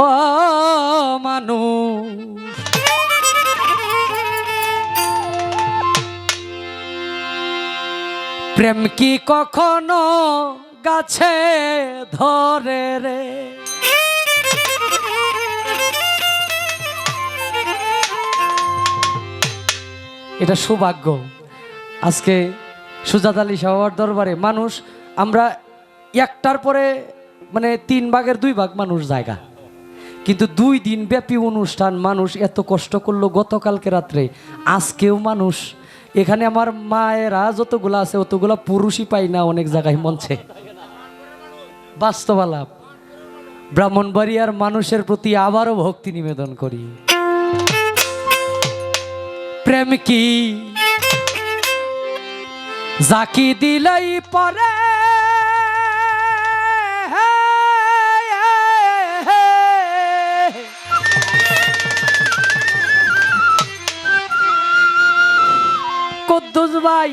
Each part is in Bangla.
ও মানুষ প্রেম কি কখনো গাছে ধরে রে? এটা সৌভাগ্য। আজকে সুজাত আলী সাহার দরবারে মানুষ আমরা একটার পরে মানে 3 ভাগের 2 ভাগ মানুষ জায়গা, কিন্তু 2 দিন ব্যাপী অনুষ্ঠান মানুষ এত কষ্ট করলো গতকালকে রাত্রে, আজকেও মানুষ এখানে আমার মায়েরা যতগুলো আছে অতগুলো পুরুষই পাই না অনেক জায়গায় মঞ্চে। বাস্তব আলাপ। ব্রাহ্মণবাড়িয়ার মানুষের প্রতি আবারও ভক্তি নিবেদন করি। প্রেম কি জাকি দিলাই পরে কুদ্দুস ভাই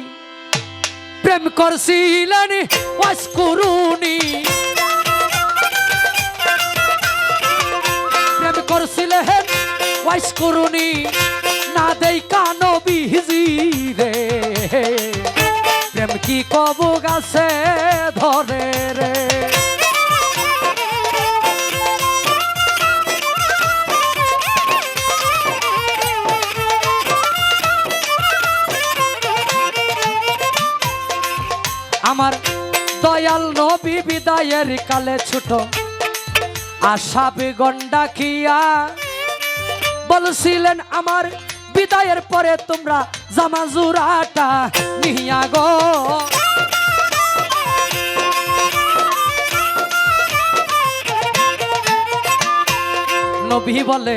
প্রেম করছিলেন ওয়াস করুনি, প্রেম করছিলেন ওয়াস করুনি না দেই কানো বিজি রে। প্রেম কি কবু গাছে ধরে রে? আমার দয়াল নবী বিদায়ের কালে ছোট আশা বেগম ডাকিয়া বলছিলেন আমার বিদায়ের পরে তোমরা জামা জুরাটা নিয়া গো। নবী বলে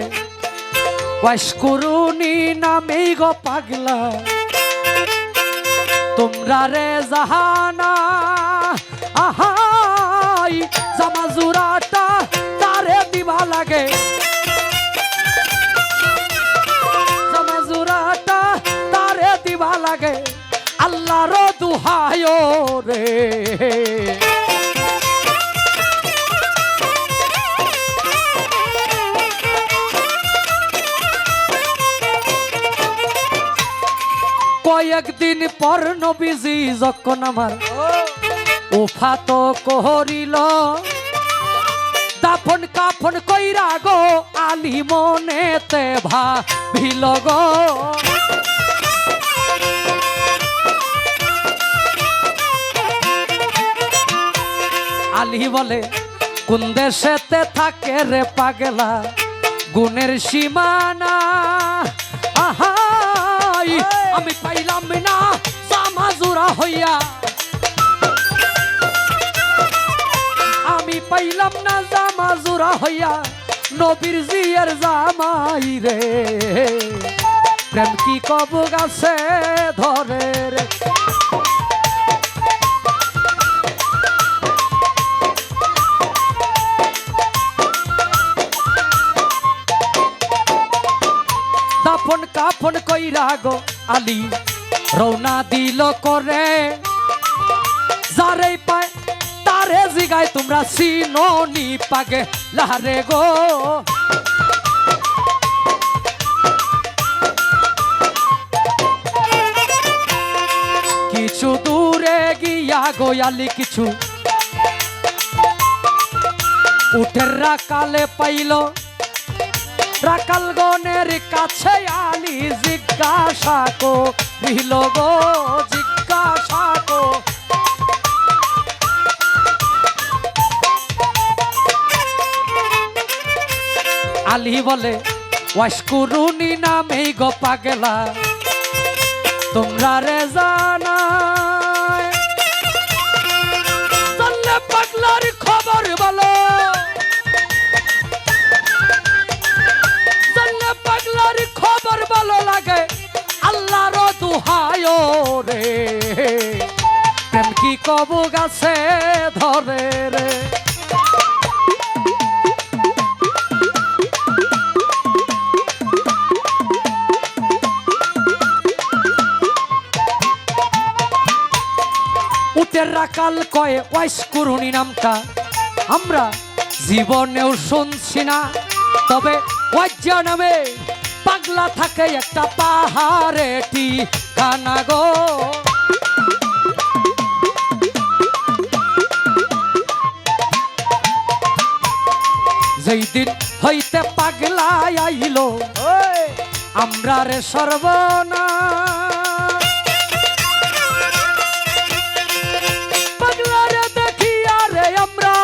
ওয়াস করুনি নামেই গো পাগলা তোমরা রে জাহানা আহাই জামা জুরাটা তারে দিবা লাগে, জামা জুরাটা তারে দিবা লাগে আল্লাহর দুহায় রে। কয়েকদিন পর নবীজি যখন আমার ওফাত করিল দাফন কাফন কইরা গো আলী মনেতে ভাবিল গো। আলী বলে কোন দেশেতে থাকে রে পাগলা গুণের সীমানা আহা আমি পাইলাম না জামা জোড়া হইয়া, আমি পাইলাম না জামা জোড়া হইয়া নবীর জিয়ার জামাই রে। প্রেম কি কবু গাছে ধরে রে? দাফন কাফন কইরা গো আলী রওনা দিল করে যারে পায় তারে জিগায় তোমরা চিনোনি পাগে লারে গো। কিছু দূরে গিয়া গো আলী কিছু উঠের রাকালে পাইল, রাকাল গনের কাছে আলী জিজ্ঞাসা করিল গো, জিজ্ঞাসা কো আলী বলে ওয়াস করুনি নামেই গো পাগলা তোমরা রে জানায় জানলে পাগলার খবর বলো, পাগলার খবর ভালো লাগে আল্লাহর দুহায় রে। প্রেম কি কবু গাছে ধরে রে? উটের রাকাল কয়ে ওয়াস করুনি নামটা আমরা জীবনেও শুনছি না, তবে ওয়াজ্জা নামে পাগলা থাকে একটা পাহাড়ে ঠিকানা গো। যেই দিন হইতে পাগলা আইলো আমরা রে সর্বনা, পাগলা রে দেখিয়া রে আমরা,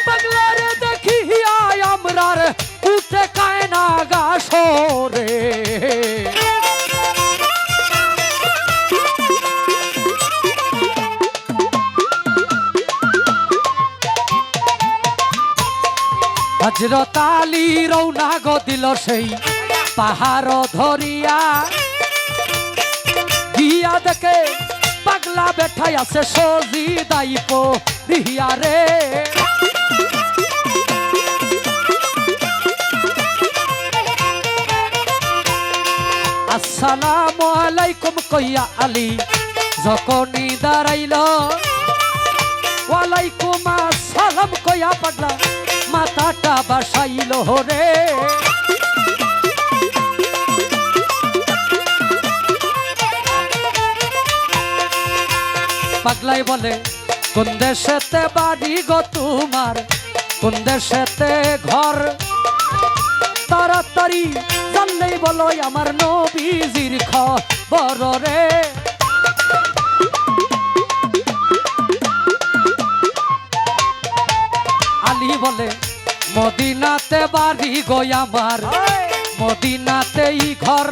পাগলা রে দেখিয়া আমরা রে উঠে কায়না গাছরে। হযরত আলী রওনা গো দিল সেই পাহাড় ধরিয়া, গিয়া দেখে পাগলা বেঠাই আছে সজিদাই পড়িয়া রে। আসসালামু আলাইকুম কইয়া আলী যখনই দাঁড়াইল, ওয়ালাইকুম আসসালাম কইয়া পাগলা মাথাটা বাসাইল রে। পাগলাই বলে কোন দেশেতে বাড়ি গো তোমার, কোন দেশেতে ঘর, তাড়াতাড়ি জানলেই বলো আমার নবীজির খবর রে। আলী বলে মদিনাতে বাড়ি গো আমার, মদিনাতেই ঘর।